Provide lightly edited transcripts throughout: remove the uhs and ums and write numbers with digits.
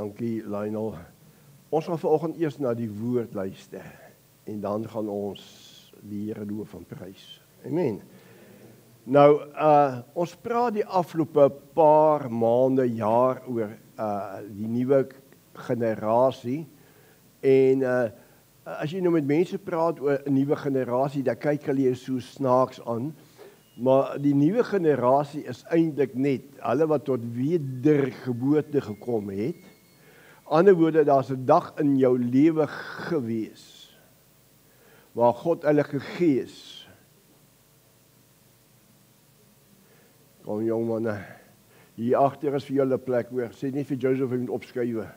Dankie Lionel. Ons gaan vanoggend eers na die woord luister en dan gaan ons die Here loof en prys. Amen. Nou, ons praat die afgelope paar maande, jaar oor die nuwe generasie en as jy nou met mense praat oor 'n nuwe generasie, dan kyk hulle jou so snaaks aan. Maar die nuwe generasie is eintlik net hulle wat tot wedergeboorte gekom het. Ander woorde, daar's 'n dag in jou lewe gewees waar God Heilige Gees, kom jong manne, hier agter is vir julle 'n plek hoor. Sê nie vir Joseph hy moet opskuif.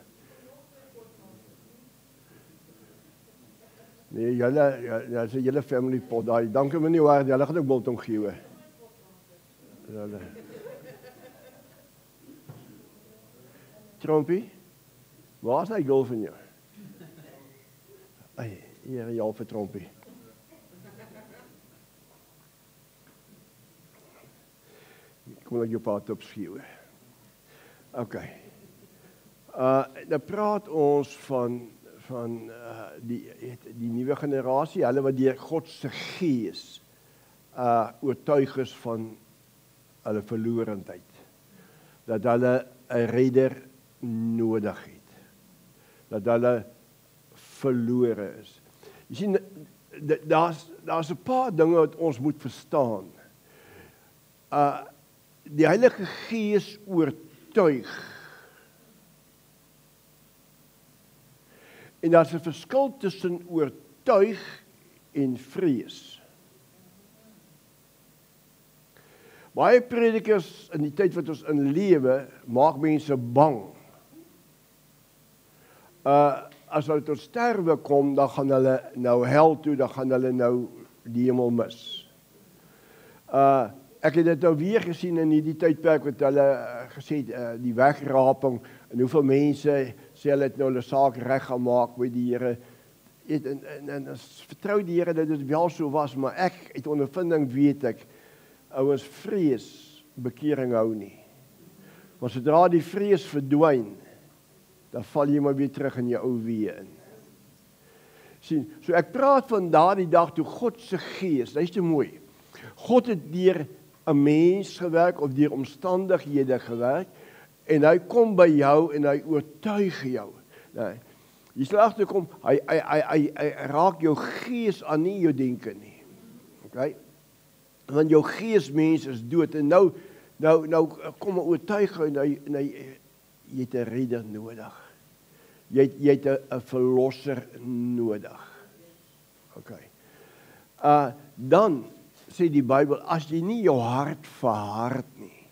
Nee, julle is 'n hele family pot daai. Dankie meneer Ward, julle gaan ook biltong gee hoor. Trompie, waar is hy gul van jou? Ai, hier jy vir Trompie. Kom ek jou paat op skiewe. OK. Dan praat ons van die nuwe generasie, hulle wat deur God se Gees oortuig is van hulle verlorendheid. Dat hulle 'n redder nodig het. Dat hulle verlore is. Jy sien, daar's 'n paar dinge wat ons moet verstaan. Die Heilige Gees oortuig. En daar's 'n verskil tussen oortuig en vrees. Baie predikers in die tyd wat ons in lewe, maak mense bang. As hulle tot sterwe kom, dan gaan hulle nou hel toe, dan gaan hulle nou die hemel mis. Ek het dit nou weer gesien in hierdie tydperk wat hulle gesê het, die wegraping, en hoeveel mense sê hulle het nou hulle saak reg gemaak by die Here. En vertrou die Here dat dit wel so was, maar ek uit ondervinding weet ek, ouens vrees bekering hou nie. Want sodra die vrees verdwyn, dan val jy maar weer terug in jou ou weë in. Sien, so ek praat van daardie dag toe God se Gees, dit is te mooi. God het deur 'n mens gewerk of deur omstandighede gewerk en hy kom by jou en hy oortuig jou. Nee, jy sal agterkom, hy raak jou gees aan, nie jou denke nie. Okay? Want jou geesmens is dood en nou kom 'n oortuiging en hy jy het 'n redder nodig. Jy het 'n verlosser nodig. Okay. Dan sê die Bybel, as jy nie jou hart verhard nie,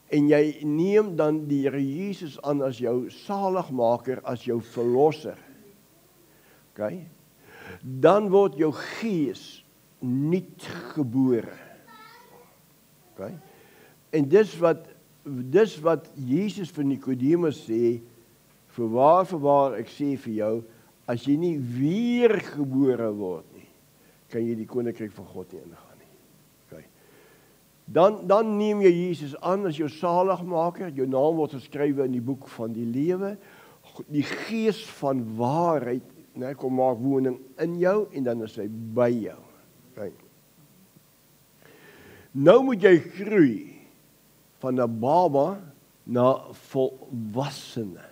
en jy neem dan die Here Jesus aan as jou saligmaker, as jou verlosser, okay, dan word jou gees nuut gebore. Okay? En dis wat Jesus vir Nikodemus sê, Voorwaar, ek sê vir jou, as jy nie weer gebore word nie, kan jy die koninkryk van God nie ingaan nie. Okay. Dan neem jy Jesus aan as jou saligmaker, jou naam word geskrywe in die boek van die lewe, die Gees van waarheid, kom maak woning in jou en dan is hy by jou. Okay. Nou moet jy groei van 'n baba na volwassene.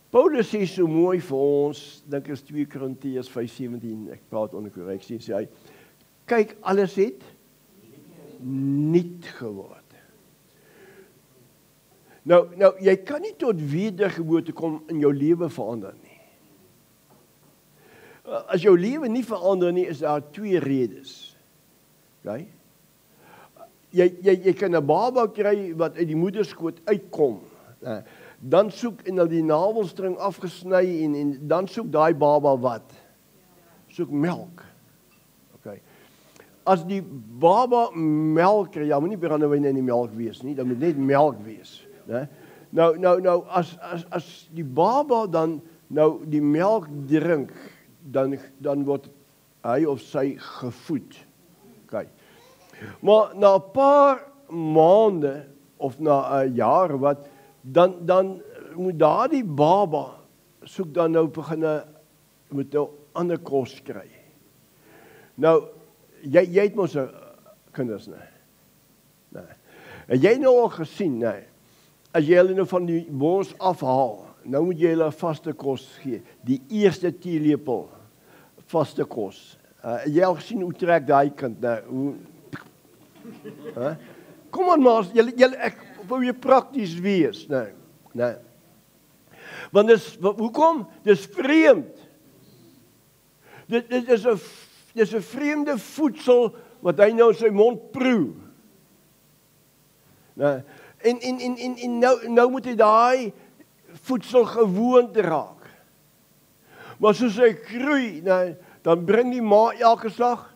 Paulus sê so mooi vir ons, dink is 2 Korintiërs 5:17, ek praat onder korreksie, sê hy, kyk, alles het nuut geword. Nou, jy kan nie tot wedergeboorte kom in jou lewe verander nie. As jou lewe nie verander nie, is daar 2 redes. Okay? Jy kan 'n baba kry wat uit die moederskoot uitkom. Dan soek en al die navelstring afgesny en dan soek daai baba wat? Soek melk. Okay. As die baba melk kry, moet nie brandewyn in die melk wees nie, dan moet net melk wees. Né? Nou as die baba dan nou die melk drink, dan word hy of sy gevoed. Okay. Maar na 'n paar maande of na 'n jaar wat dan moet daardie baba soek dan nou begin met 'n ander kos kry. Nou jy het mos 'n kinders, nee. En jy nou al gesien, nee. As jy hulle nou van die bors afhaal, nou moet jy hulle 'n vaste kos gee. Die eerste teelepel vaste kos. Jy al gesien hoe trek daai kind nou? Hoe Kom aan maar, ek wou jy prakties wees, nee. Want hoekom? Dis vreemd. Dit is 'n vreemde voedsel wat hy nou in sy mond proe. Nou, en nou moet hy daai voedsel gewoond raak. Maar soos hy groei, nou, dan bring die ma elke slag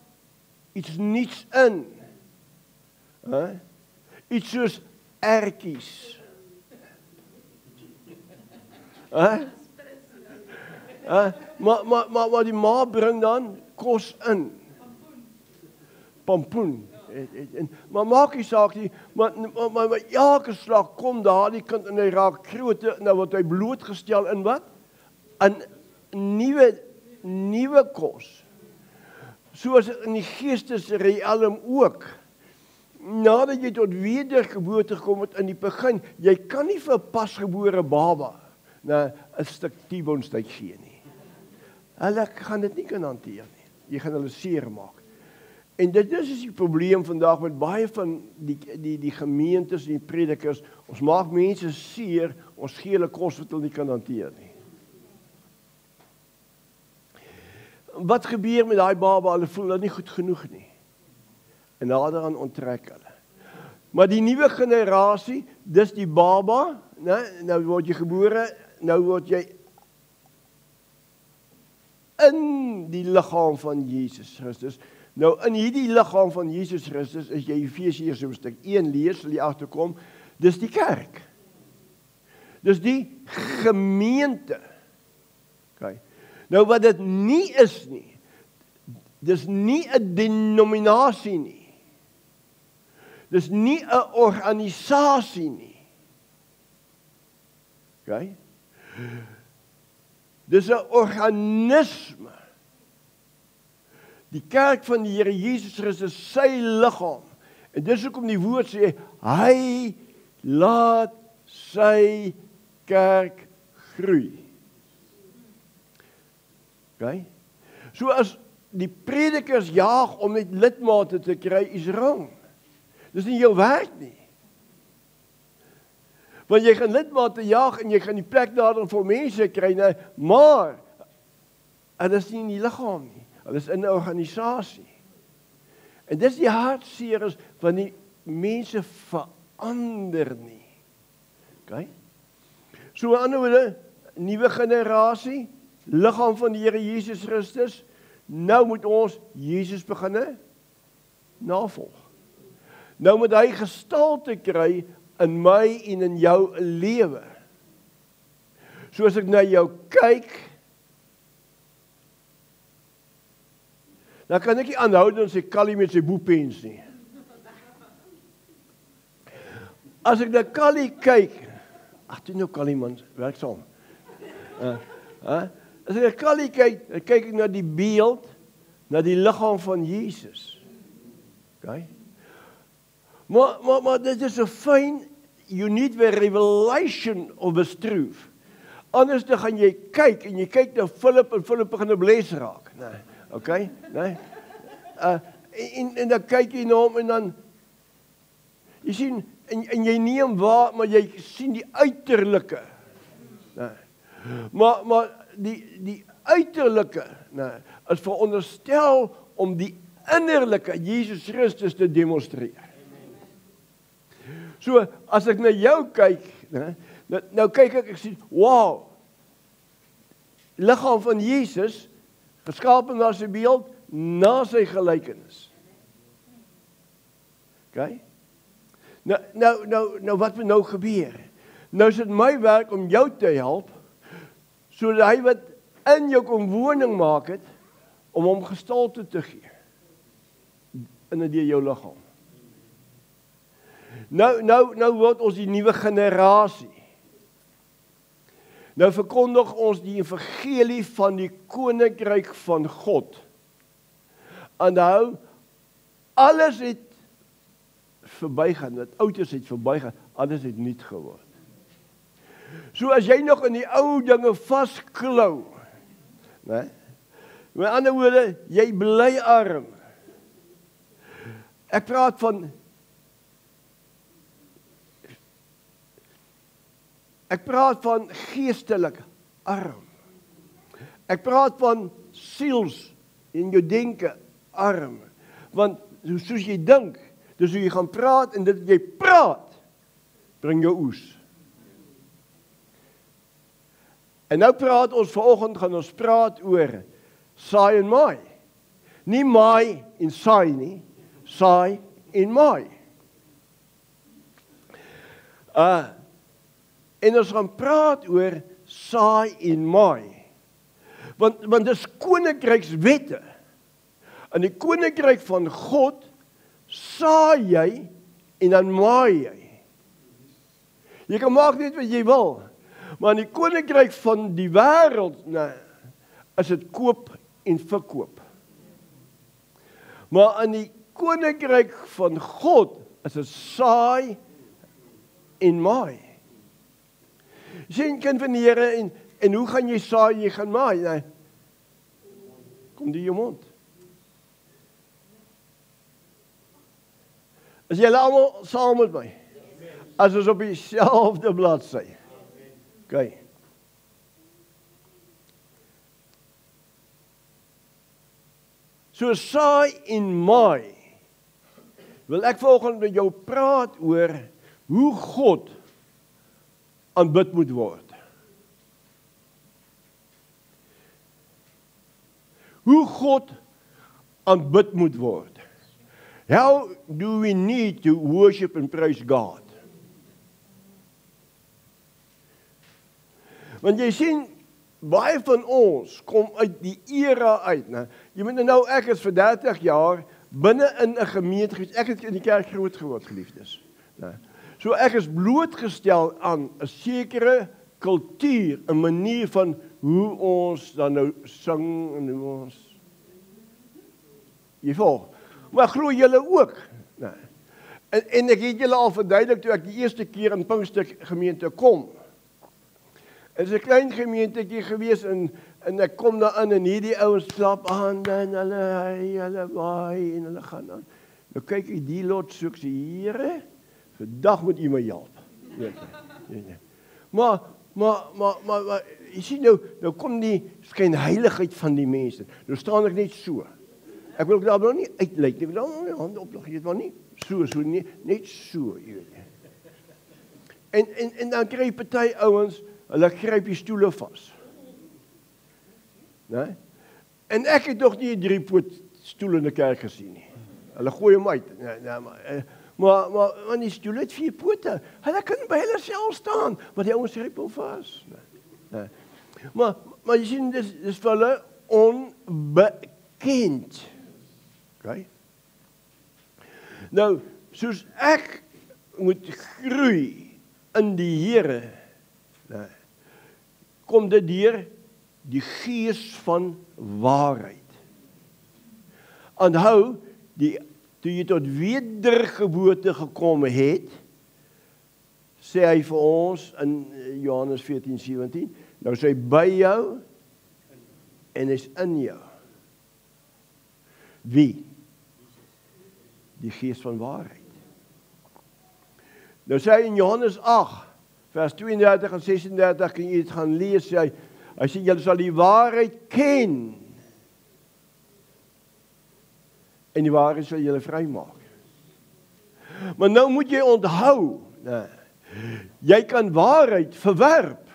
iets nuuts in. Iets soos ertjies. Maar die ma bring dan kos in. Pampoen. Maar maak nie saak nie, maar elke slag kom daar die kind en hy raak groot, nou word hy blootgestel in wat? In nuwe kos. Soos in die geestesrealm ook. Nadat jy tot wedergeboorte gekom het in die begin, jy kan nie vir 'n pasgebore baba 'n stuk T-bone steak gee nie. Hulle gaan dit nie kan hanteer nie. Jy gaan hulle seer maak. En dit is die probleem vandag met baie van die gemeentes en die predikers. Ons maak mense seer, ons gee hulle kos wat hulle nie kan hanteer nie. Wat gebeur met daai baba? Hulle voel dat nie goed genoeg nie. En naderhand onttrek hulle. Maar die nuwe generasie, dis die baba, nou word jy gebore, nou word jy in die liggaam van Jesus Christus. Nou in hierdie liggaam van Jesus Christus, as jy Efesiërs hoofstuk 1 lees, sal jy agterkom, dis die kerk. Dis die gemeente. Okay. Nou wat dit nie is nie, dis nie 'n denominasie nie. Dis nie 'n organisasie nie. Okay? Dis 'n organisme. Die kerk van die Here Jesus Christus, sy liggaam. En dis hoekom die woord sê, hy laat sy kerk groei. Okay? So as die predikers jaag om net lidmate te kry, is wrong. Dis nie jou werk nie. Want jy gaan lidmate jaag en jy gaan die plek daarin vir mense kry, maar hulle is nie in die liggaam nie. Hulle is in 'n organisasie. En dis die hartseer is van die mense verander nie. Okay? So aan die ander wyse, nuwe generasie, liggaam van die Here Jesus Christus, nou moet ons Jesus begin navolg. Nou moet hy gestalte kry in my en in jou lewe. So as ek na jou kyk, dan kan ek nie aanhou dan sy Callie met sy boepens nie. As ek na Callie kyk, toe nou Callie man, werk saam. As ek na Callie kyk, dan kyk ek na die beeld, na die liggaam van Jesus. Okay? Maar dit is so fyn, you need the revelation of the truth. Anders dan gaan jy kyk, en jy kyk na Philip, en Philip begin 'n bles raak. Nee, okay? Nee? En dan kyk jy na hom, en dan, jy sien, en jy neem waar, maar jy sien die uiterlike. Nee. Maar die uiterlike, is veronderstel om die innerlike Jesus Christus te demonstreer. So, as ek na jou kyk, nou kyk ek sien, wow, liggaam van Jesus, geskapen na sy beeld, na sy gelykenis. Okay? Nou wat moet nou gebeur? Nou is dit my werk om jou te help, sodat hy wat in jou kom woning maak het, om hom gestalte te gee, in jou liggaam. Nou word ons die nuwe generasie. Nou verkondig ons die evangelie van die koninkryk van God. En nou, alles het verbygaan, het ouders het verbygaan, alles het nuut geword. So as jy nog in die ou dinge vasklou, né? Met ander woorde, jy bly arm. Ek praat van geestelik arm. Ek praat van siels in jou denke arm. Want soos jy dink, dis hoe jy gaan praat en dit wat jy praat, bring jou oes. En nou praat ons vanoggend, gaan ons praat oor saai en maai. Nie maai en saai nie, saai en maai. En ons gaan praat oor saai en maai. Want dis koninkrykswette. In die koninkryk van God saai jy en dan maai jy. Jy kan maak net wat jy wil. Maar in die koninkryk van die wêreld, is dit koop en verkoop. Maar in die koninkryk van God is dit saai en maai. Jy sien, kind van die Here, en hoe gaan jy saai, jy gaan maai? Kom die jou mond. Is julle almal saam met my? As ons op dieselfde bladsy. Okay. So saai en maai. Wil ek vanoggend met jou praat oor hoe God aanbid moet word. Hoe God aanbid moet word. How do we need to worship and praise God? Want jy sien, baie van ons kom uit die era uit. Ne? Jy moet nou, ek is vir 30 jaar binne in 'n gemeente gewees. Ek het in die kerk groot geword, geliefdes. Ne? So ek is blootgestel aan 'n sekere kultuur, 'n manier van hoe ons dan nou sing en hoe ons... Jy volg. Maar glo julle ook. Ne? En ek het julle al verduidelik toe ek die eerste keer in Pinkster gemeente kom. Het is 'n klein gemeentetjie gewees en ek kom daar in en hierdie ouens klap aan en hulle waai en hulle gaan aan. Nou kyk ek die lot soek se Here, vandag moet U my help. Weet jy. Maar jy sien nou kom die skynheiligheid van die mense. Nou staan ek net so. Ek wil daar nou nie uitlyk nie. Ek wil nou nie hande oplig, jy weet maar nie so nie, net so, jy weet. En dan kry jy party ouens, hulle gryp die stoele vas. Nee? En ek het nog nie 'n 3-poot stoel in die kerk gesien nie. Hulle gooi hom uit. Maar die stoel het 4 pote. Hulle kan by hulle self staan, maar die ouens gryp hom vas. Nee. Maar jy sien, dis vir hulle onbekend. Okay? Nou, soos ek moet groei in die Here, kom dit deur die gees van waarheid. Onthou, toe jy tot wedergeboorte gekom het, sê hy vir ons in Johannes 14:17, nou sê hy by jou en is in jou. Wie? Die gees van waarheid. Nou sê hy in Johannes 8, vers 32 en 36, kan jy dit gaan lees, hy sê, julle sal die waarheid ken, en die waarheid sal julle vrymaak. Maar nou moet jy onthou, jy kan waarheid verwerp.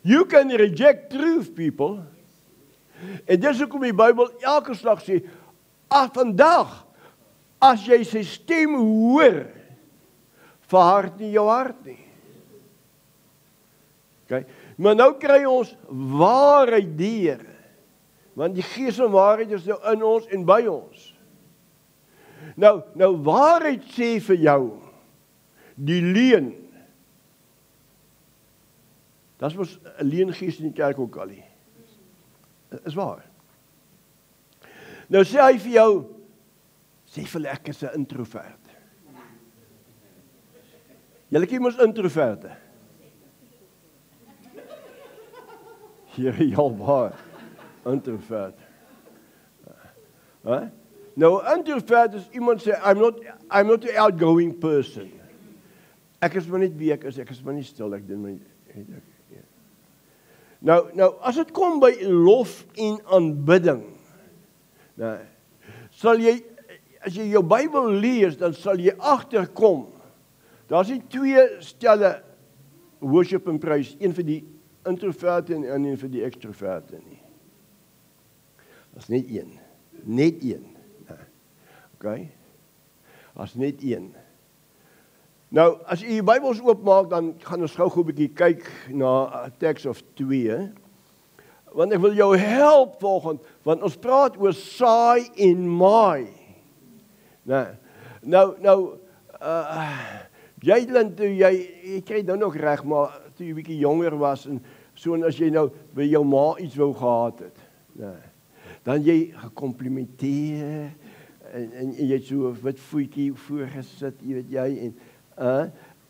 You can reject truth, people. En dis hoekom die Bybel elke slag sê, vandag, as jy sy stem hoor, verhard nie jou hart nie. Okay? Maar nou kry ons waarheid deur, want die gees van waarheid is nou in ons en by ons. Nou waarheid sê vir jou, die leuen. Dat was 'n leengees in die kerk ook al nie. Is waar. Nou sê hy vir jou, sê vir ek is 'n introvert. Julle ken mos introverte. Here, ja, waar. Introvert. Nou, introvert is iemand sê, I'm not an outgoing person. Ek is maar net wie ek is maar nie stil, ek doen my... Nou, as dit kom by lof en aanbidding, nou, as jy jou Bybel lees, dan sal jy agterkom, daar is nie twee stelle worship en prys, een vir die introverte en een vir die extroverte nie. Dat is net een. Net een. Okay? Dat is net een. Nou, as jy die Bybels oopmaak, dan gaan ons gou 'n bietjie kyk na 'n teks of 2. Want ek wil jou help volgende, want ons praat oor saai en maai. Nou, Jydeland, jy kry nou nog reg, maar toe jy bietjie jonger was, en so en as jy nou by jou ma iets wou gehad het, dan jy gekomplimenteer, en jy het so 'n wit voetjie voorgesit, jy weet jy,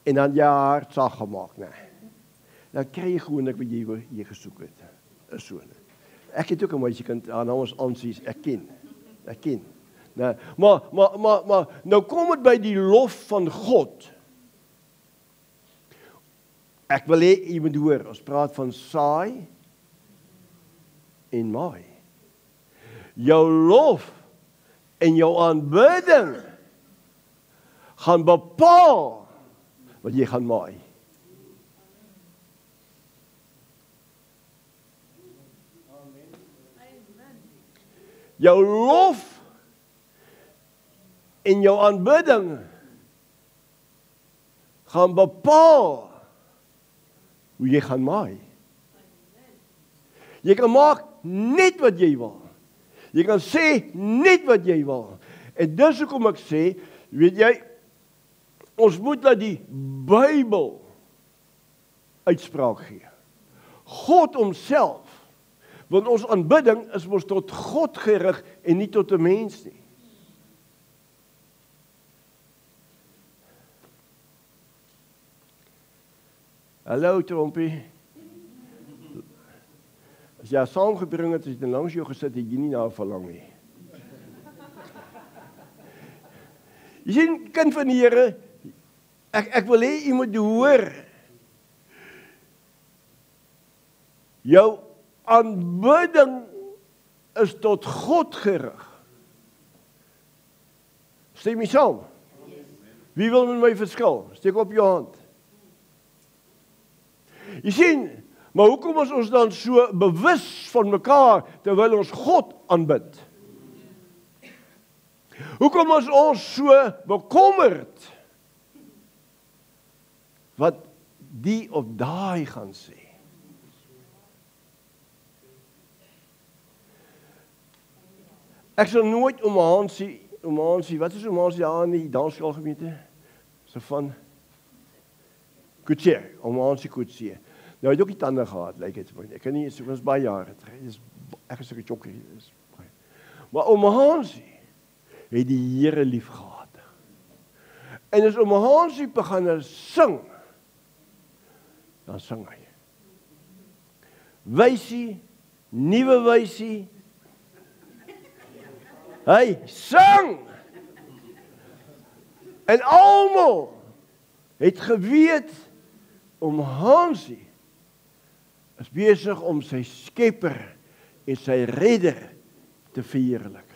en dan jy haar sag gemaak, Dan kry jy gewoonlik wat jy gesoek het, is so. Ek het ook 'n meisiekind, haar naam is Ansies, ek ken. Maar, nou kom het by die lof van God. Ek wil hê jy moet hoor, ons praat van saai en maai. Jou lof en jou aanbidding gaan bepaal wat jy gaan maai. Jou lof en jou aanbidding gaan bepaal hoe jy gaan maai. Jy kan maak net wat jy wil. Jy kan sê net wat jy wil. En dis hoekom ek sê, weet jy, ons moet dat die Bybel uitspraak gee. God homself, want ons aanbidding is mos tot God gerig en nie tot 'n mens nie. Hallo Trompie. As jy saamgebring het, as jy langs jou gesit, het jy nie na verlang nie. Jy sien, kind van die Here, ek wil hê jy moet hoor, jou aanbidding is tot God gerig. Stem jy saam? Wie wil met my verskil? Steek op jou hand. Jy sien, maar hoekom is ons dan so bewus van mekaar terwyl ons God aanbid? Hoekom is ons so bekommerd wat die of daai gaan sê? Ek sal nooit om Hansie, wat is om Hansie daar in die dansskoolgemeente? So van Kutsie, om Hansie Kutsie. Nou, hy het ook die tande gehad, lyk het. Ek kan nie, so was baie jare, ek is 'n jokkie. Maar om Hansie het die Here lief gehad. En as om Hansie begin sing, dan sing hy. Wysie, nuwe wysie, hy sing. En almal het geweet om Hansie is besig om sy skepper en sy redder te verheerlik.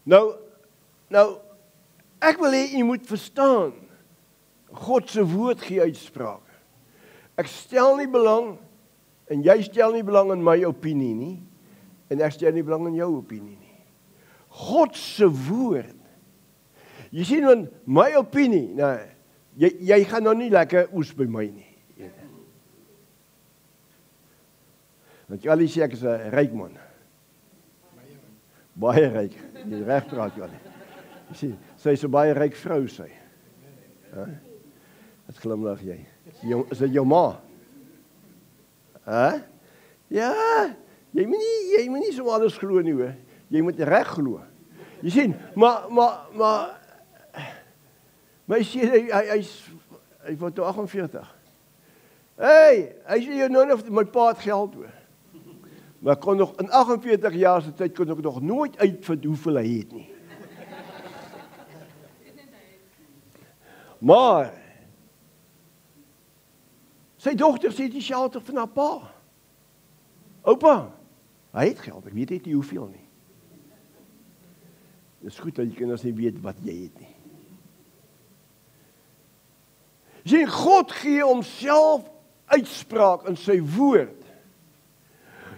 Nou, ek wil hê jy moet verstaan, God se woord gee uitspraak. Ek stel nie belang, en jy stel nie belang in my opinie nie, en ek stel nie belang in jou opinie nie. God se woord. Jy sien, want my opinie, jy gaan nou nie lekker oes by my nie. Want jy al sê ek is 'n ryk man. Baie ryk. Jy reg praat Jan. Jy sien, sy is 'n baie ryk vrou sy. Wat glimlag jy? Is dit jou ma? Ja, jy moet nie so alles glo nie hoor. Jy moet reg glo. Jy sien, maar my seun hy word toe 48. Hey, hy sê jy nou net my pa het geld hoor. Maar kon nog in 48 jaar se tyd kon ek nog nooit uitvind hoeveel hy het nie. Maar sy dogter sê die shelter van haar pa. Oupa, hy het geld, ek weet nie hoeveel nie. Dit is goed dat jy kinders nie weet wat jy het nie. Sien, God gee homself uitspraak in sy woord.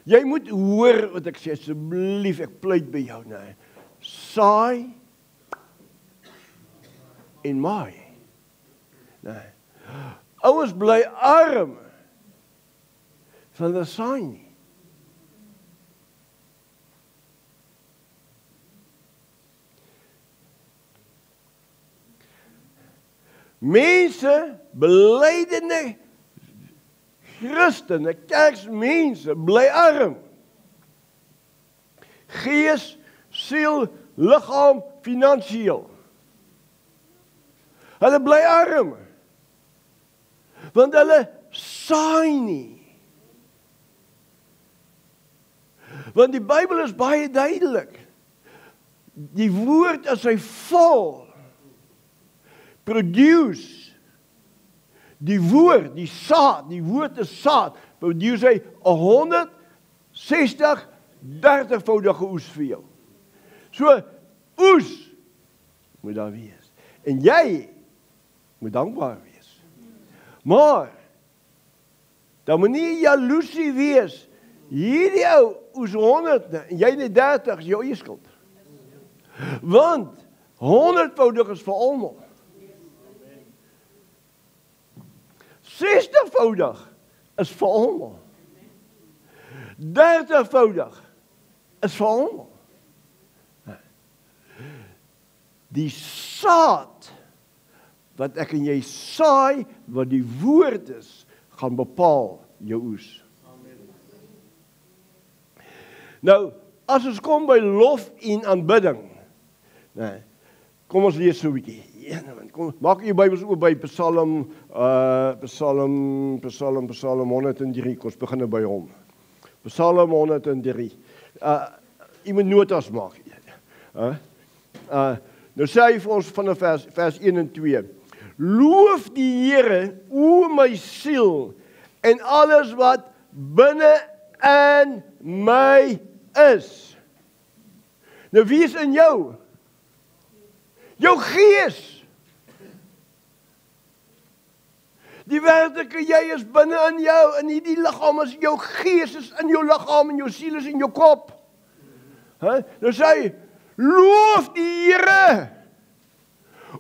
Jy moet hoor wat ek sê, asseblief, ek pleit by jou, nee. Saai en maai. Nee. Ouers bly arm van die saai nie. Mense, belydende Christene, kerksmense, bly arm. Gees, siel, liggaam, finansiëel. Hulle bly arm. Want hulle saai nie. Want die Bybel is baie duidelik. Die woord as hy val, produce, die woord, die saad, die woord is saad, produce hy 160, 30voudige oes vir jou. So, oes moet daar wees. En jy moet dankbaar wees. Maar, dan moet nie jaloesie wees, hierdie ou oes 100 en jy net 30 is jou eie skuld. Want 100voudig is vir almal. 60voudig is vir almal. 30voudig is vir almal. Die saad wat ek en jy saai, wat die woord is, gaan bepaal jou oes. Nou, as ons kom by lof en aanbidding, kom ons lees so 'n bietjie. Kom, maak jy Bybels oop by Psalm 103, kom ons begin by hom. Psalm 103. Jy moet notas maak. Nou sê hy vir ons van vers 1 en 2. Loof die Here, o my siel, en alles wat binne in my is. Nou wie is in jou? Jou gees. Die werklike jy is binne in jou, in die liggaam is jou gees, is in jou liggaam, en jou siel is in jou kop. Nou sê hy, loof die Here,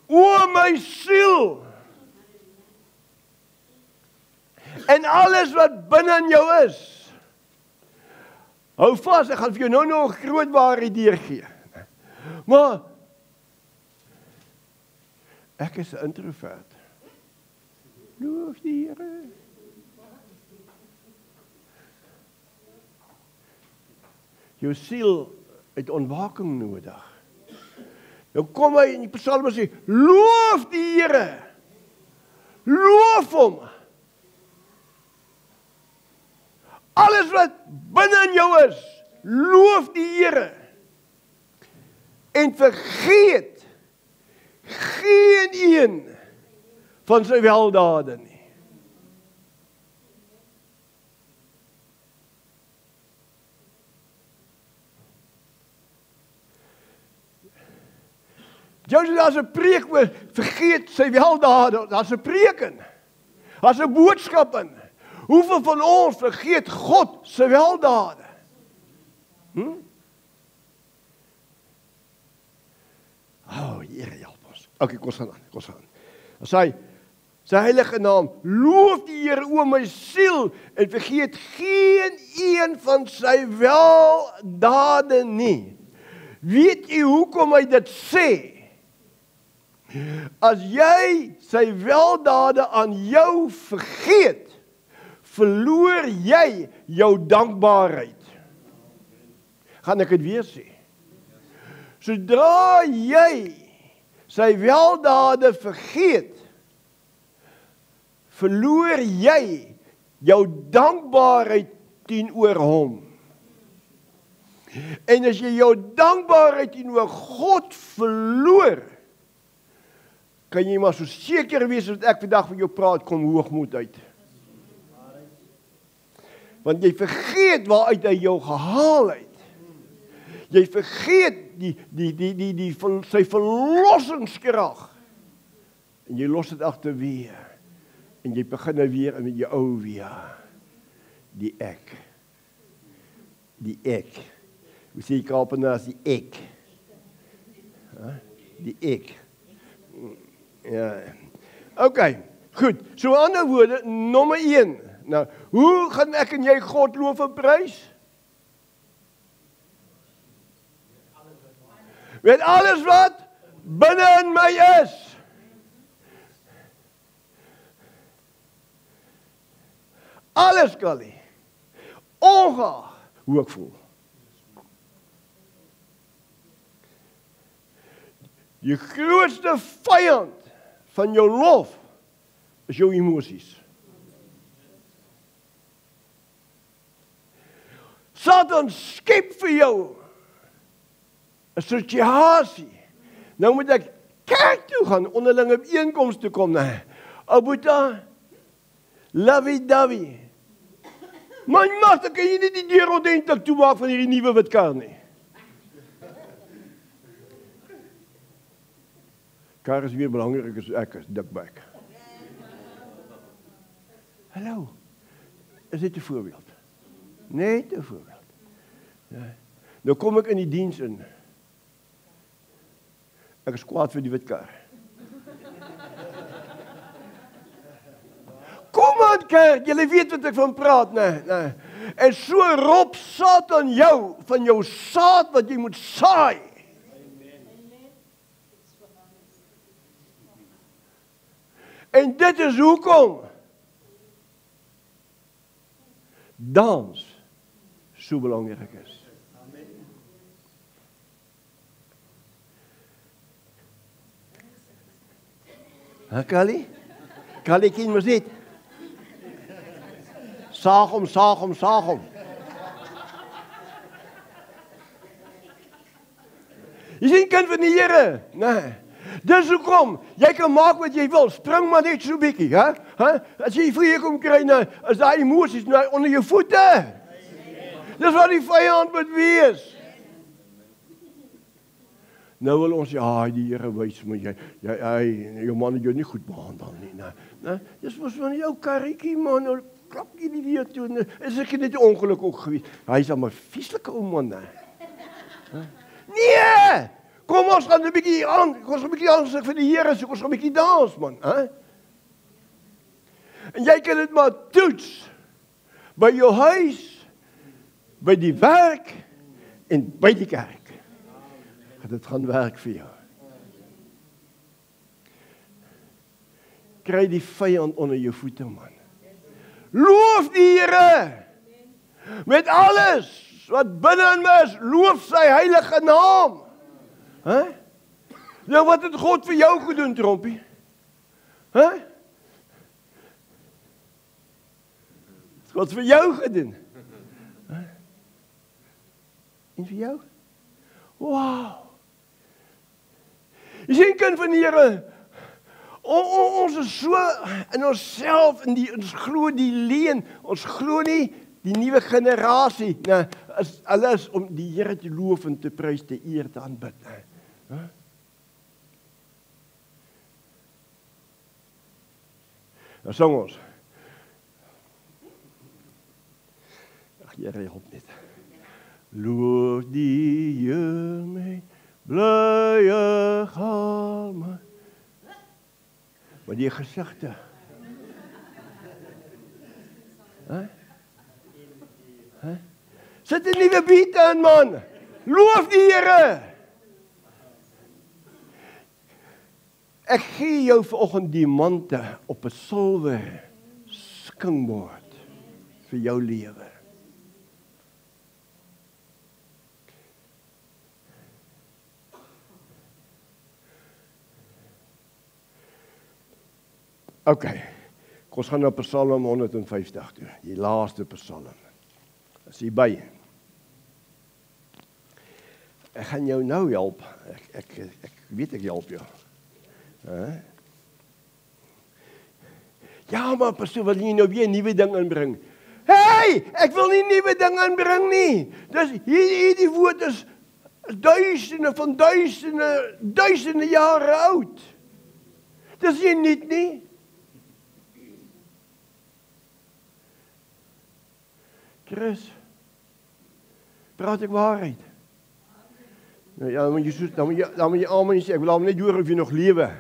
o my siel, en alles wat binne in jou is. Hou vas, ek gaan vir jou nou 'n groot waarheid deurgee. Maar ek is 'n introvert. Loof die Here. Jou siel het ontwaking nodig. Nou kom hy in die Psalm en sê, loof die Here. Loof hom. Alles wat binne in jou is, loof die Here. En vergeet geen een van sy weldade nie. Joseph, daar's 'n preek oor vergeet sy weldade, daar's 'n preek in. Daar's 'n boodskap in. Hoeveel van ons vergeet God se weldade? Here help ons. Okay, kom ons gaan aan. Dan sê hy, sy heilige naam, loof die Here o my siel en vergeet geen een van sy weldade nie. Weet u hoekom hy dit sê? As jy sy weldade aan jou vergeet, verloor jy jou dankbaarheid. Gaan ek dit weer sê? Sodra jy sy weldade vergeet, verloor jy jou dankbaarheid teenoor hom. En as jy jou dankbaarheid teenoor God verloor, kan jy maar so seker wees dat ek vandag van jou praat, kom hoogmoed uit. Want jy vergeet waaruit hy jou gehaal het. Jy vergeet sy verlossingskrag. En jy los dit agterweer. En jy begin nou weer met jou ou weer. Die ek. Die ek. Hoe sê jy Kaapenaars, die ek? Die ek. Ja. Okay, goed. So aan ander woorde, nommer 1. Nou, hoe gaan ek en jy God loof en prys? Met alles wat binne in my is. Alles, Callie. Ongeag hoe ek voel. Die grootste vyand van jou lof is jou emosies. Satan skep vir jou 'n situasie. Nou moet ek kerk toe gaan, onderlinge bijeenkoms toe kom. Ou Boeta, lovey-dovey. My magte, kan jy nie die deur ordentlik toemaak van hierdie nuwe wit kar nie? Kar is weer belangrik as ek is, dikbek. Hallo, is dit 'n voorbeeld? Net 'n voorbeeld. Ja. Nou kom ek in die diens in. Ek is kwaad vir die wit kar. Kom aan kerk, julle weet wat ek van praat, nee. En so rob Satan jou van jou saad wat jy moet saai. En dit is hoekom dans so belangrik is. Callie? Callie, ken mos dit? Saag hom. Jy sien kind van die Here, nee. Dis hoekom, jy kan maak wat jy wil, spring maar net so bietjie, hè? As jy vir jou kom kry, nou, is daai emosies nou onder jou voete. Dis wat die vyand moet wees. Nou wil ons, ja, die Here wys my, jou man het jou nie goed behandel nie, nee. Dis mos van jou karretjie, man, nou klap jy die weer toe, is ek net 'n ongeluk ook gewees. Hy is al maar vieslike ou man, nee! Kom ons gaan 'n bietjie aan, ons gaan 'n bietjie aansig vir die Here, so ons gaan 'n bietjie dans, man, En jy kan dit maar toets, by jou huis, by die werk, en by die kerk. Dit gaan werk vir jou. Kry die vyand onder jou voete, man. Loof die Here, met alles wat binne in my is, loof sy heilige naam. Nou wat het God vir jou gedoen, Trompie? God vir jou gedoen. En vir jou? Wow. Jy sien kind van die Here, ons is so in onsself, ons glo die leuen, ons glo nie die nuwe generasie, is alles om die Here te loof en te prys, te eer, te aanbid. Nou sing ons. Ag, Here, help net. Loof die Here my blye galme. Maar die gesigte. Sit 'n nuwe beat aan, man. Loof die Here. Ek gee jou vanoggend diamante op 'n silwer skinkbord vir jou lewe. OK, ons gaan na Psalm 150 toe, die laaste Psalm. Is jy by? Ek gaan jou nou help. Ek weet ek help jou. Ja, maar pastoor, wil jy nou weer 'n nuwe ding inbring? Hey, ek wil nie nuwe ding inbring nie. Dis hierdie woord is duisende jare oud. Dis nie nuut nie. Chris, praat ek waarheid? Nou ja, dan moet jy almal sê, ek wil almal net hoor of jy nog lewe.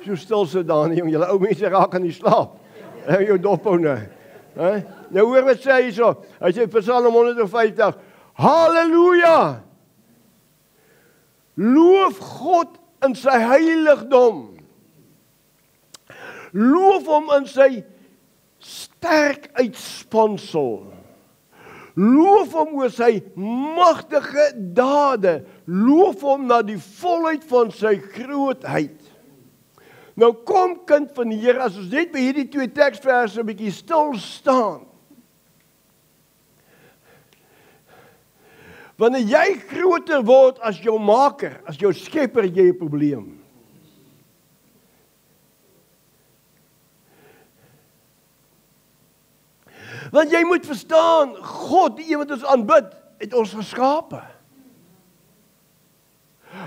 So stil so daar nie, julle ou mense raak aan die slaap. Jou dophou nou. Nou hoor wat sê hy so. Hy sê Psalm 150. Halleluja! Loof God in sy heiligdom. Loof hom in sy sterk uitspansel. Loof hom oor sy magtige dade. Loof hom na die volheid van sy grootheid. Nou kom kind van die Here, as ons net by hierdie twee teksverse 'n bietjie stil staan. Wanneer jy groter word as jou maker, as jou skepper, jy 'n probleem. Want jy moet verstaan, God, die een wat ons aanbid, het ons geskape.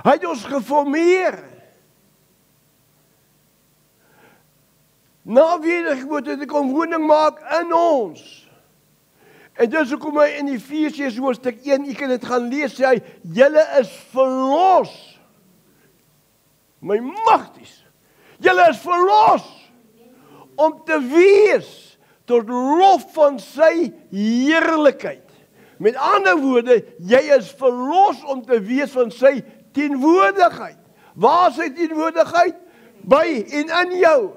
Hy het ons geformeer. Na wedergeboorte het hy kom woning maak in ons. En dis hoekom hy in Efesiërs hoofstuk 1, jy kan dit gaan lees, sê hy, julle is verlos. My magties. Julle is verlos om te wees tot lof van sy heerlikheid. Met ander woorde, jy is verlos om te wees van sy teenwoordigheid. Waar is sy teenwoordigheid? By en in jou.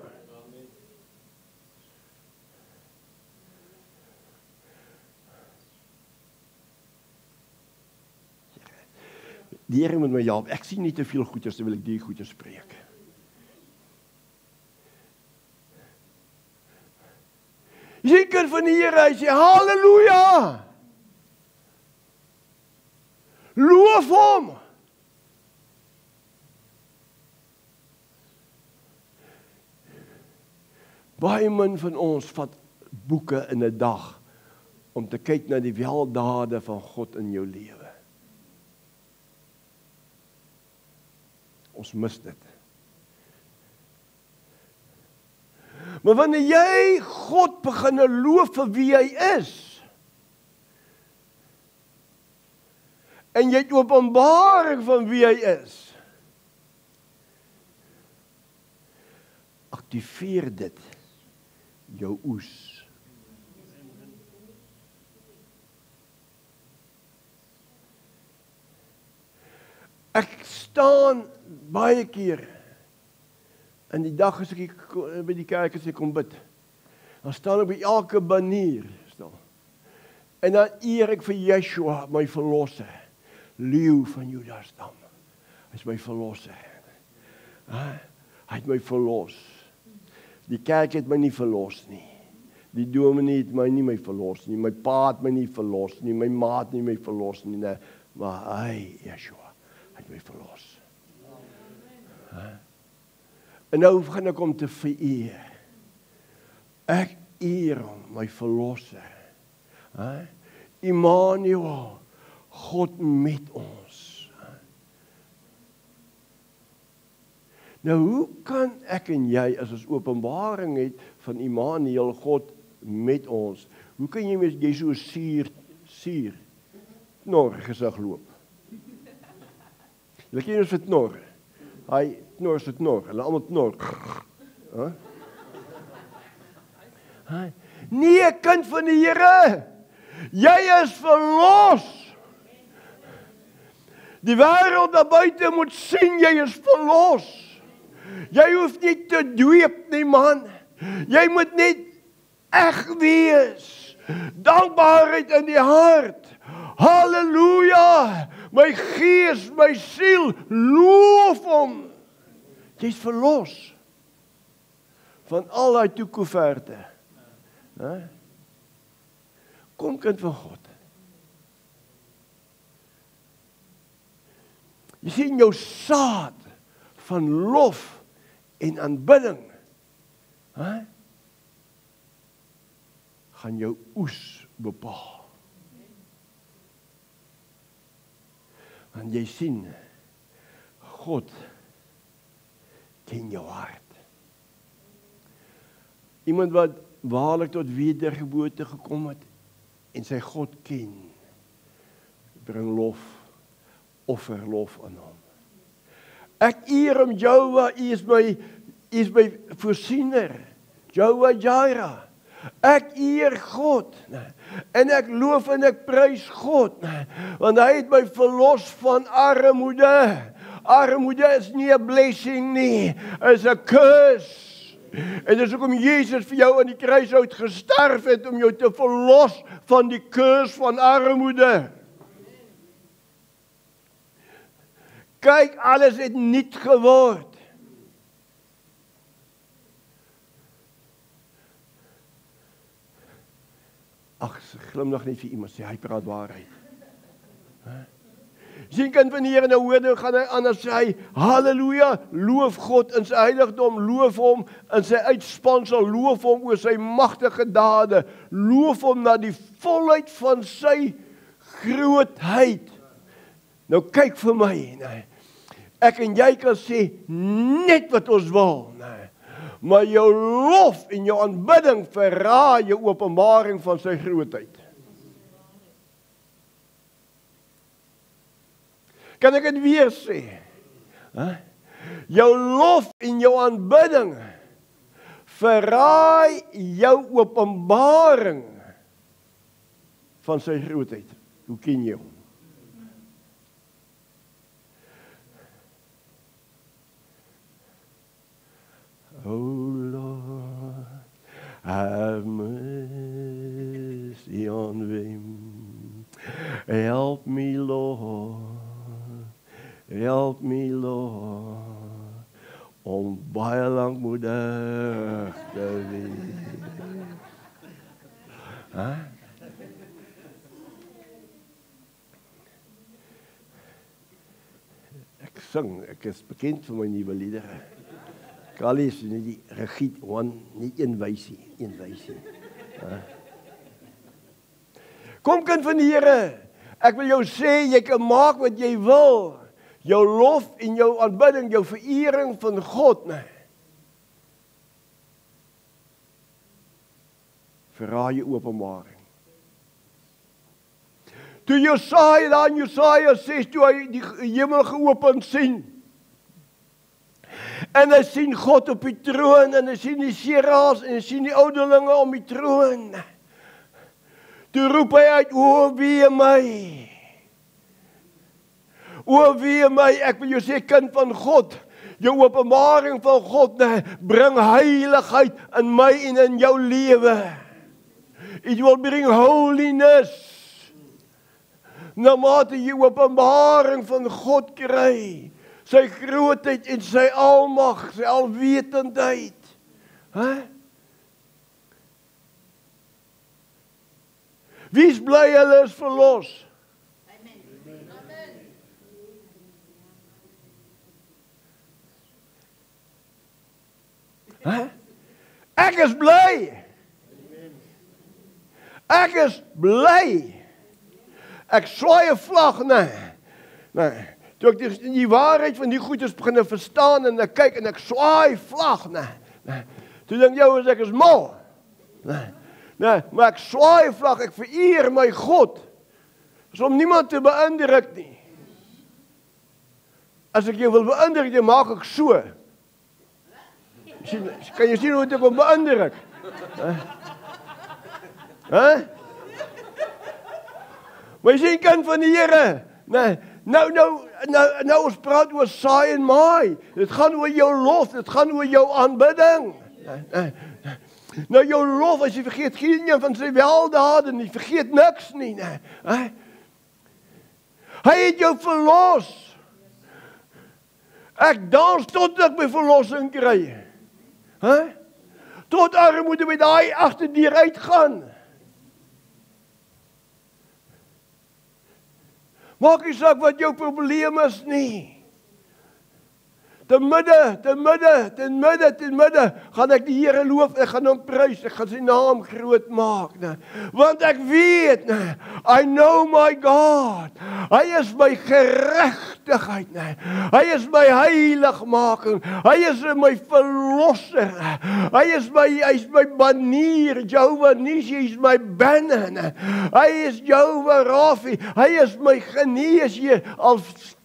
Die Here moet my help. Ek sien nie te veel goeders, terwyl ek die goeders spreek. Jy kan van die Here, hy sê, halleluja! Loof hom! Baie min van ons vat boeke in 'n dag om te kyk na die weldade van God in jou lewe. Ons mis dit. Maar wanneer jy God begin loof vir wie hy is, en jy het openbaring van wie hy is, aktiveer dit jou oes. Ek staan baie keer in die dag as ek by die kerk as ek kom bid, dan staan ek by elke banier stil. En dan eer ek vir Yeshua, my verlosser, leeu van Juda stam. Hy is my verlosser. Hy het my verlos. Die kerk het my nie verlos nie. Die dominee het my nie verlos nie. My pa het my nie verlos nie. My ma het nie my verlos nie. Nee. Maar hy, Yeshua, het my verlos. En nou gaan ek om te vereer. Ek eer hom, my verlosser. Immanuel, God met ons. Nou, hoe kan ek en jy, as ons openbaring het van Immanuel, God met ons, hoe kan jy so suur, knor gesig loop? Julle ken ons vir knor. Hy knor is knor, hulle almal knor. Nee, kind van die Here, jy is verlos. Die wêreld daar buite moet sien jy is verlos. Jy hoef nie te dweep nie, man. Jy moet net eg wees. Dankbaarheid in die hart. Halleluja! My gees, my siel, loof hom. Jy's verlos van al daai toekoeverte. Kom kind van God. Jy sien jou saad van lof en aanbidding, gaan jou oes bepaal. Want jy sien, God ken jou hart. Iemand wat waarlik tot wedergeboorte gekom het en sy God ken, bring lof, offer lof aan hom. Ek eer hom, Jehovah, U is my voorsiener, Jehovah Jireh. Ek eer God, en ek loof en ek prys God, want hy het my verlos van armoede. Armoede is nie 'n blessing nie, is 'n curse. En dis hoekom Jesus vir jou aan die kruishout gesterf het, om jou te verlos van die curse van armoede. Kyk, alles het nuut geword. Ag, glimlag net vir iemand, sê hy praat waarheid. Sien kind van die Here, nou hoor nou gaan hy aan en sê hy, halleluja, loof God in sy heiligdom, loof hom in sy uitspansel, loof hom oor sy magtige dade, loof hom na die volheid van sy grootheid. Nou kyk vir my, nee. Ek en jy kan sê net wat ons wil, nee. Maar jou lof en jou aanbidding verraai jou openbaring van sy grootheid. Kan ek dit weer sê? Jou lof en jou aanbidding verraai jou openbaring van sy grootheid. Hoe ken jy hom? Oh Lord, have mercy on me. Help me, Lord. Help me, Lord. Om baie lankmoedig te wees. Ek sing, ek is bekend vir my nuwe liedere. Kali is nie die regiet, nie een wysie. Kom kind van die Here, ek wil jou sê, jy kan maak wat jy wil, jou lof en jou aanbidding, jou verering van God, verraai jou openbaring. Toe Jesaja daar in Jesaja 6, toe hy die hemel geopen sien, en hy sien God op die troon, en hy sien die sera's, en hy sien die ouderlinge om die troon. Toe roep hy uit, o wee my. O wee my, ek wil jou sê, kind van God, jou openbaring van God, bring heiligheid in my en in jou lewe. It will bring holiness. Naarmate jy openbaring van God kry, sy grootheid en sy almag, sy alwetendheid. Wie is bly hulle is verlos? Ek is bly. Ek is bly. Ek swaai 'n vlag, nee. Toe ek die waarheid van die goedes begin verstaan en ek kyk en ek swaai vlag, toe dink jy ek is mal. Maar ek swaai vlag, ek vereer my God. Is om niemand te beïndruk nie. As ek jou wil beïndruk, dan maak ek so. Kan jy sien hoe ek hom beïndruk? Maar jy sien kind van die Here, Nou ons praat oor saai en maai. Dit gaan oor jou lof, dit gaan oor jou aanbidding. Nou jou lof, as jy vergeet geen een van sy weldade nie, vergeet niks nie. Hy het jou verlos. Ek dans tot ek my verlossing kry. Tot armoede by daai agterdeur uitgaan. Maak nie saak wat jou probleem is nie. Ten midde gaan ek die Here loof, ek gaan hom prys, ek gaan sy naam groot maak. Want ek weet, I know my God. Hy is my geregtigheid. Hy is my heiligmaking. Hy is my verlosser. Hy is my banier. Jehovah Nissi is my banner. Hy is Jehovah Rafi. Hy is my geneesheer. Al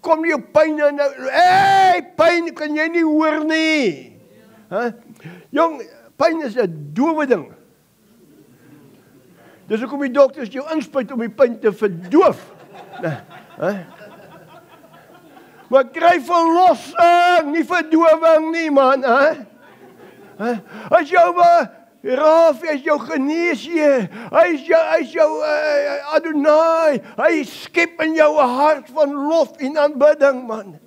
kom jou pyn en nou, pyn kan jy nie hoor nie. Jong, pyn is 'n dowe ding. Dis hoekom die dokters jou inspuit om die pyn te verdoof. Maar kry verlossing, nie verdowing nie, man. As jou Rafi is jou geneesheer, hy is jou Adonai, hy skep in jou 'n hart van lof en aanbidding, man.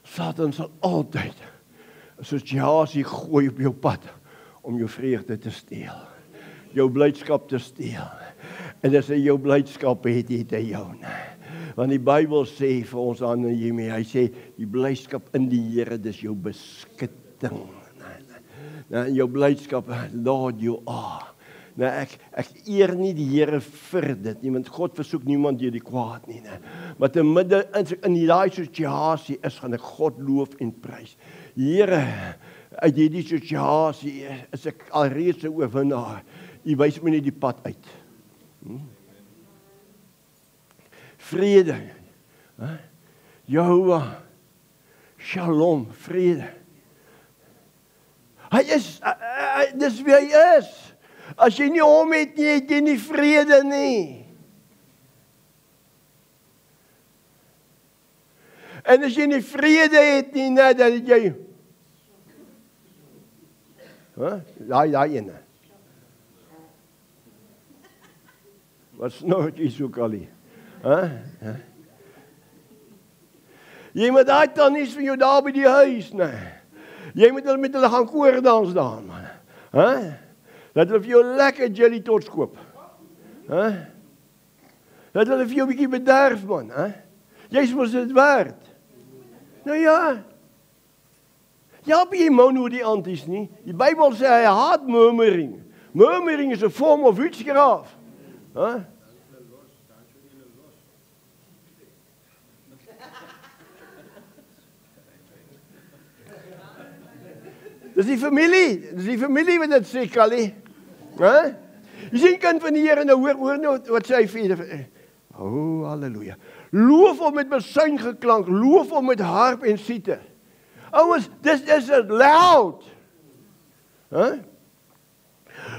Satan sal altyd soos Jasie gooi op jou pad om jou vreugde te steel, jou blydskap te steel. En as hy jou blydskap het hy jou. Want die Bybel sê vir ons aan Nehemia, hy sê die blydskap in die Here, dis jou beskutting. Jou blydskap, Lord you are. Ek eer nie die Here vir dit nie, want God versoek niemand deur die kwaad nie. Maar te midde in die situasie gaan ek God loof en prys. Here, uit hierdie situasie is ek alreeds 'n oorwinnaar. U wys my net die pad uit. Vrede. Jehovah. Shalom, vrede. Hy is, dis wie hy is. As jy nie hom het nie, het jy nie vrede nie. En as jy nie vrede het nie, dan het jy daai ene. Wat snoort jy so kalie? Jy moet daai tannies van jou daar by die huis, Jy moet hulle met hulle gaan koordans daar, man. Dat hulle vir jou lekker jelly tots koop. Dat hulle vir jou 'n bietjie bederf, man. Jy's mos dit werd. Nou ja. Ja, jy moan oor die anties nie. Die Bybel sê hy haat murmuring. Murmuring is 'n vorm of witchcraft. Dis die familie wat dit sê, Callie. Jy sien kind van die Here, nou hoor nou wat sê hy vir halleluja. Loof hom met besuingeklank, loof hom met harp en siete. Ouens, dis loud.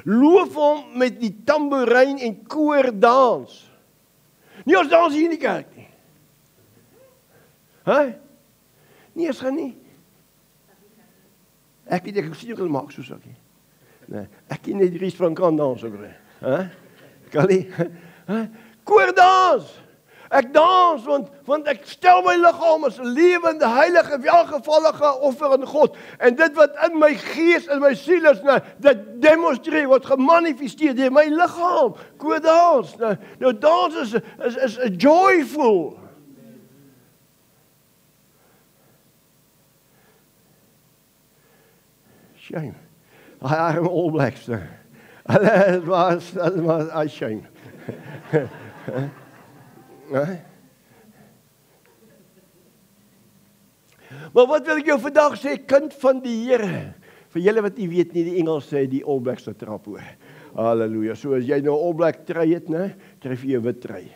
Loof hom met die tamboerijn en koordans. Nie ons dans hier in die kerk nie. Nee, ons gaan nie. Ek sien jou maak soos ek. Nee, ek ken net Ries van kan dans ook. Callie, koordans. Ek dans want ek stel my liggaam as 'n lewende, heilige, welgevallige offer aan God. En dit wat in my gees en my siel is, dit demonstreer, word gemanifesteer deur my liggaam. Koordans. Nou dans is joyful. Shame. I am All Blacks. Dat was shame. Maar wat wil ek jou vandag sê, kind van die Here? Vir julle wat nie weet nie, die Engels sê die All Blacks se trap hoor. Halleluja. So as jy nou All Black trui het, kry jy 'n wit trui.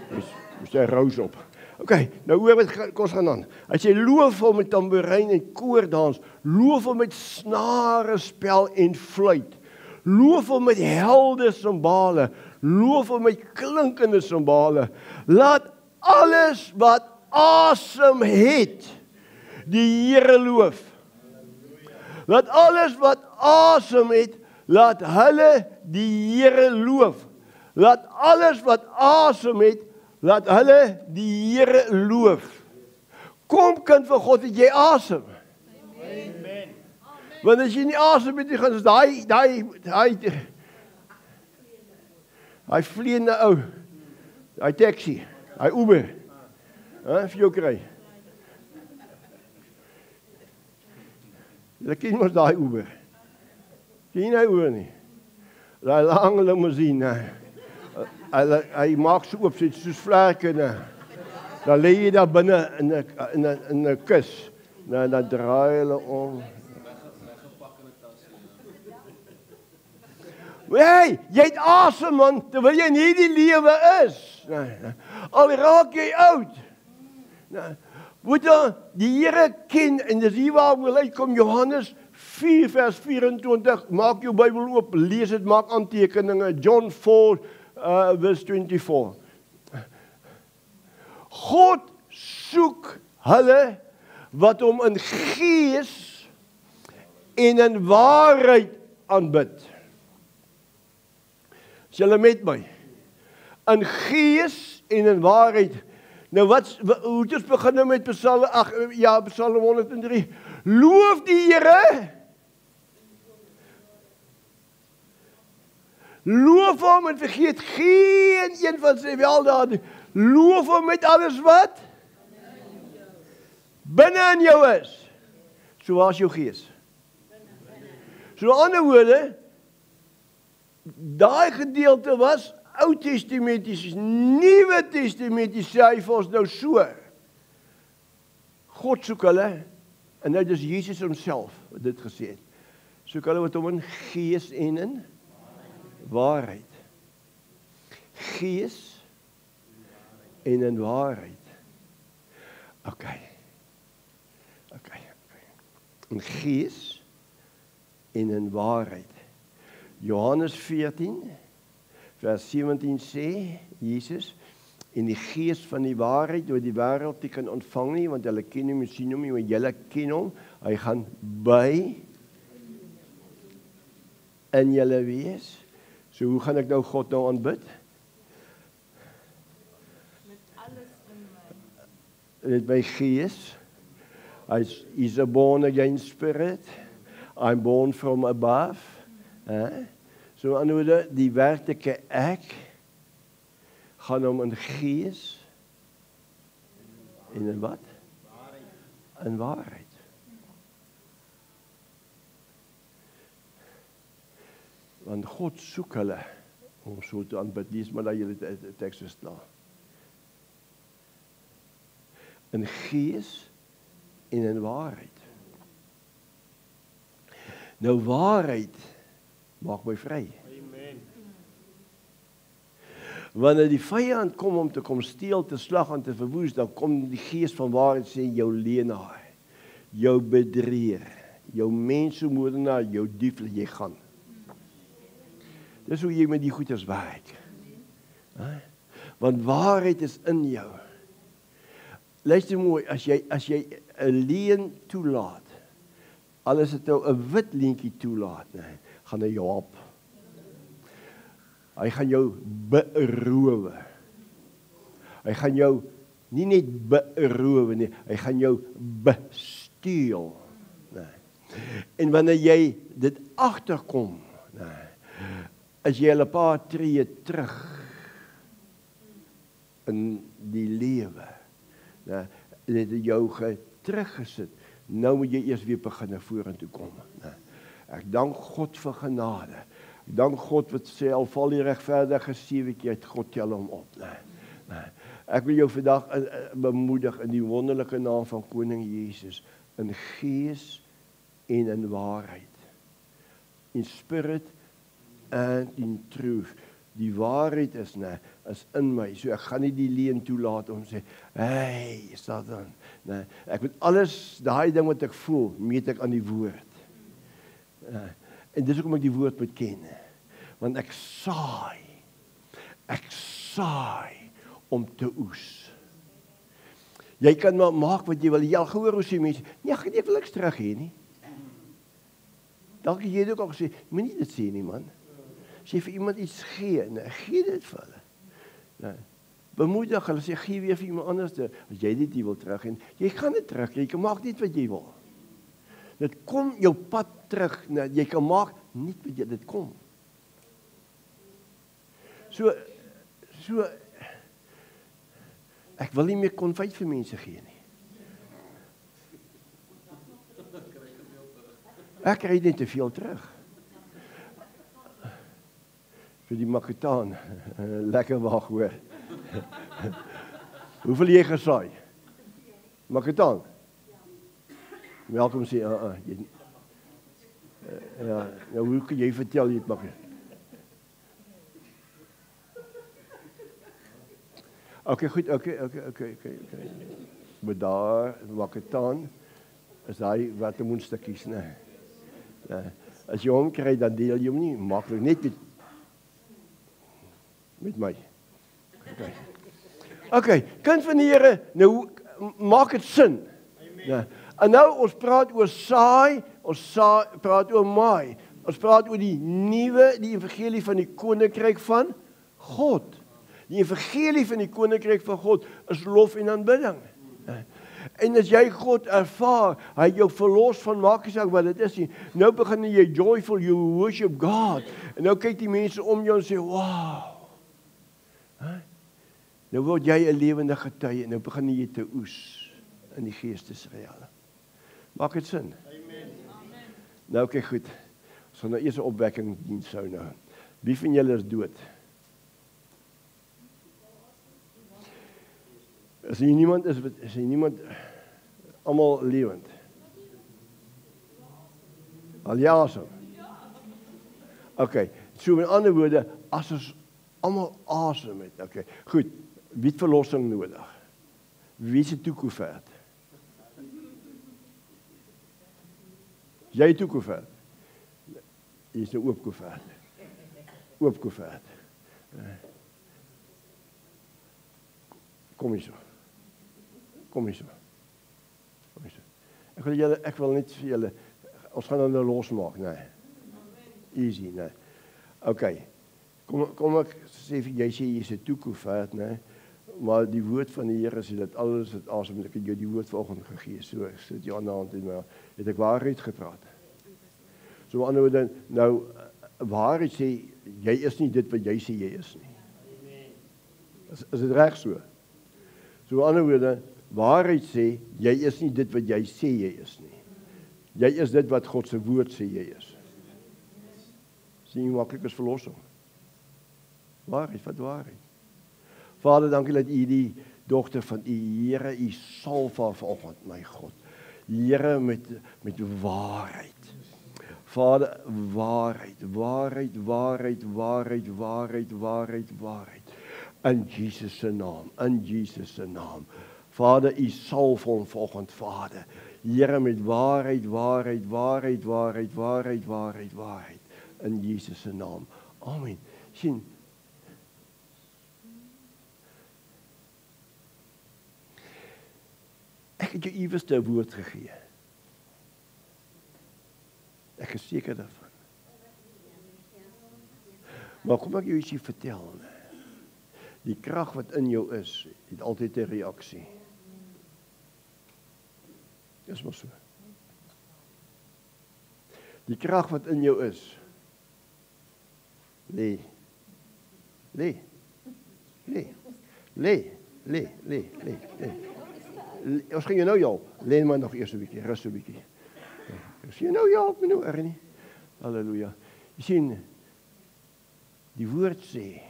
Dis jy roos op. Okay, nou hoor wat ons gaan aan. As jy loof hom met tamboerijn en koordans, loof hom met snare spel en fluit, Loof hom met helde simbole. Loof hom met klinkende simbole. Laat alles wat asem het, die Here loof. Laat alles wat asem het, laat hulle die Here loof. Laat alles wat asem het, laat hulle die Here loof. Kom kind van God, het jy asem. Amen. Want as jy nie asem het, gaan ons daai vleiende ou, daai taxi, daai Uber, vir jou kry. Jy ken mos daai Uber. Ken jy daai Uber nie? Daai lang limousine. Hy maak so oop, soos vlerke. Dan lê jy daar binne in 'n kus. Dan draai hulle om. Hey, jy het asem man, terwyl jy nie die lewe is. Al raak jy oud. Moet jy die Here ken, en dis hier waar wil uitkom, Johannes 4 vers 24, maak jou Bybel oop, lees dit, maak aantekeninge, John 4 vers 24. God soek hulle wat hom in gees en in waarheid aanbid. Is julle met my? In gees en in waarheid. Nou hoe het ons begin met Psalm 103. Loof die Here. Loof hom en vergeet geen een van sy weldade. Loof hom met alles wat binne in jou is. Soos jou gees. So in ander woorde, daai gedeelte was Ou Testamenties, Nuwe Testamenties, sê hy vir ons nou so. God soek hulle, en nou dis Jesus homself wat dit gesê het. Soek hulle wat hom in gees en in waarheid. Gees en in waarheid. Okay. In gees en in waarheid. Johannes 14 vers 17 sê Jesus, en die gees van die waarheid wat die wêreld nie kan ontvang nie, want hulle ken hom, sien hom nie, maar julle ken hom. Hy gaan by in julle wees. So hoe gaan ek nou God nou aanbid? Met my gees. He's a born again spirit. I'm born from above. So aan hoe die werklike ek gaan hom in gees en in wat? In waarheid. Want God soek hulle om so te aanbid. Lees maar dat julle die teks verstaan. In gees en in waarheid. Nou waarheid maak my vry. Amen. Wanneer die vyand kom om te kom steel, te slag en te verwoes, dan kom die gees van waarheid sê, jou leenaar, jou bedrieger, jou mensemoordenaar, jou dief, jy gaan. Dis hoe jy met die goeders werk. Want waarheid is in jou. Luister mooi, as jy 'n leuen toelaat, al is dit nou 'n wit leentjie toelaat, gaan hy jou help. Hy gaan jou beroof. Hy gaan jou nie net beroof nie, hy gaan jou besteel. En wanneer jy dit agterkom, as jy 'n paar tree terug in die lewe, het jou teruggesit, nou moet jy eers weer begin vorentoe kom. Ek dank God vir genade. Ek dank God wat sê, al val die regverdige 7 keer, God tel hom op. Ek wil jou vandag bemoedig in die wonderlike naam van Koning Jesus, in gees en in waarheid. In spirit and in truth. Die waarheid is in my. So ek gaan nie die leuen toelaat om sê, hey, Satan. Ek moet alles, daai ding wat ek voel, meet ek aan die woord. En dis hoekom ek die woord moet ken. Want ek saai om te oes. Jy kan maar maak wat jy wil. Jy al gehoor hoe sê mense, nee, ek wil niks terug hê nie. Dalk jy het ook al gesê, moenie dit sê nie, man. As jy vir iemand iets gee, nee, gee dit vir hulle. Nee. Bemoedig hulle, sê, gee weer vir iemand anders, as jy dit nie wil terug hê. Jy gaan dit terug, jy kan maak net wat jy wil. Dit kom jou pad terug, nee, jy kan maak net wat jy, dit kom. So, ek wil nie meer konfyt vir mense gee nie. Ek kry net te veel terug. Vir die Maketaan, lekker wag hoor. Hoeveel jy gesaai? Maketaan? Welkom sê, ja, nou hoe kan jy vertel jy het Maketaan? Okay, goed, okay. Maar daar, Maketaan, is hy watermoenstukkies, nee. As jy hom kry, dan deel jy hom nie, maklik, net met my. Okay, kind van die Here, nou maak dit sin. Ja. En nou, ons praat oor saai, praat oor maai. Ons praat oor die evangelie van die koninkryk van God. Die evangelie van die koninkryk van God is lof en aanbidding. En as jy God ervaar, hy jou verlos van maak nie saak wat dit is nie. Nou begin jy joyful, you worship God. En nou kyk die mense om jou en sê, wow. Nou word jy 'n lewende getuie en nou begin jy te oes in die geestesreale. Maak dit sin? Amen. Nou kyk goed. Ons gaan nou eers 'n opwekking diens hou nou. Wie van julle is dood? As hier niemand almal lewend. Al ja asem. Okay, so met ander woorde, as ons almal asem het, okay. Goed, wie het verlossing nodig? Wie se toekoeverd? Jy toekoeverd. Jy is 'n oopkoeverd. Oopkoeverd. Kom hier so. Ek wil net vir julle, ons gaan nou losmaak, nee. Easy, nee. Okay. Kom ek sê vir jy sê jy is 'n toekoeverd, nee. Maar die woord van die Here sê dat alles wat asem, ek het jou die woord vanoggend gegee. So ek sit jou aan die hand en maar het ek waarheid gepraat. So aan die ander woorde, nou waarheid sê jy is nie dit wat jy sê jy is nie. Is dit reg so? So aan die ander woorde, waarheid sê, jy is nie dit wat jy sê jy is nie. Jy is dit wat God se woord sê jy is. Sien hoe maklik is verlossing. Waarheid, wat waarheid. Vader, dankie dat U die dogter van U Here, U salf haar vanoggend, my God. Here met waarheid. Vader, waarheid. In Jesus se naam. Vader, U salf hom vanoggend, Vader. Here met waarheid. In Jesus se naam. Amen. Sien. Ek het jou iewers 'n woord gegee. Ek is seker daarvan. Maar kom ek jou ietsie vertel. Die krag wat in jou is, het altyd 'n reaksie. Dis maar so. Die krag wat in jou is, lê. Ons gaan jou nou help. Lê maar nog eers 'n bietjie, rus 'n bietjie. Ons gaan jou nou help, nou Ernie. Halleluja. Jy sien, die woord sê,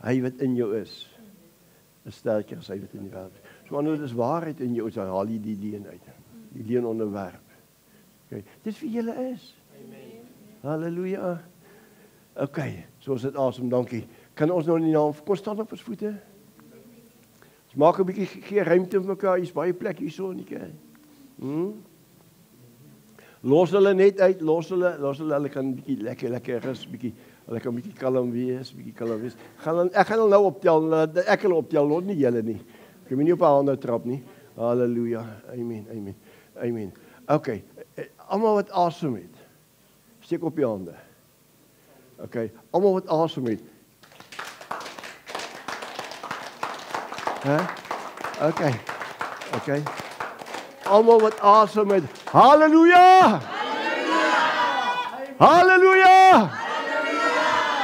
hy wat in jou is sterker as hy wat in die wêreld is. So anders is waarheid in jou, dan haal jy die leuen uit. Die leuen onderwerp. Okay, dis wie jy is. Amen. Halleluja. Okay, soos dit asem, dankie. Kan ons nou in die naam, kom staan op ons voete. Ons maak 'n bietjie gee ruimte vir mekaar, hier's baie plek hierso in die kerk. Los hulle net uit, los hulle kan 'n bietjie lekker rus, hulle kan 'n bietjie kalm wees. Ek gaan hulle nou optel, ek hulle optel, nie julle nie. Ek moet nie op 'n hande trap nie. Halleluja. Amen. Okay, almal wat asem het. Steek op jou hande. Okay, almal wat asem het. Okay. Almal wat asem het. Halleluja! Halleluja!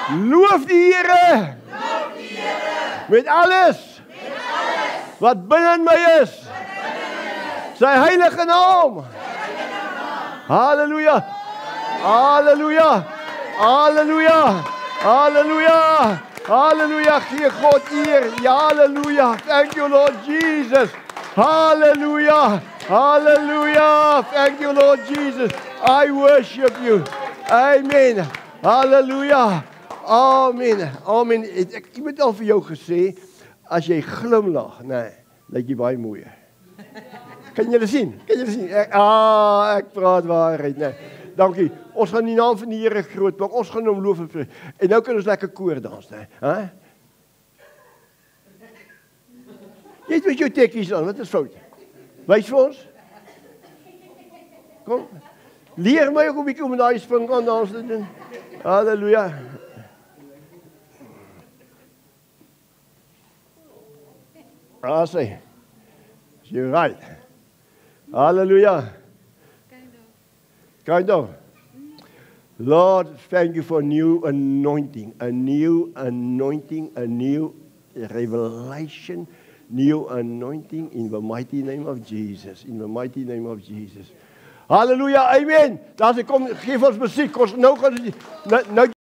Loof die Here! Met alles wat binne my is. Sy heilige naam. Halleluja! Halleluja, gee God eer. Ja, halleluja. Thank you, Lord Jesus. Halleluja. Thank you, Lord Jesus. I worship you. Amen. Halleluja. Amen. Ek het al vir jou gesê, as jy glimlag, lyk jy baie mooier. Kan julle sien? Ek praat waarheid, Dankie. Ons gaan die naam van die Here groot maak. Ons gaan hom loof en prys. En nou kan ons lekker koor dans, hè? Jy het met jou tekkies aan, wat is fout? Wys vir ons. Kom. Leer my ook 'n bietjie om daai spring aan dans te doen. Halleluja. Sê. You're right. Hallelujah. Kind of. Lord, thank you for new anointing, a new revelation, new anointing in the mighty name of Jesus. Hallelujah, amen. Daar's kom, geef ons musiek. Ons nou gaan nou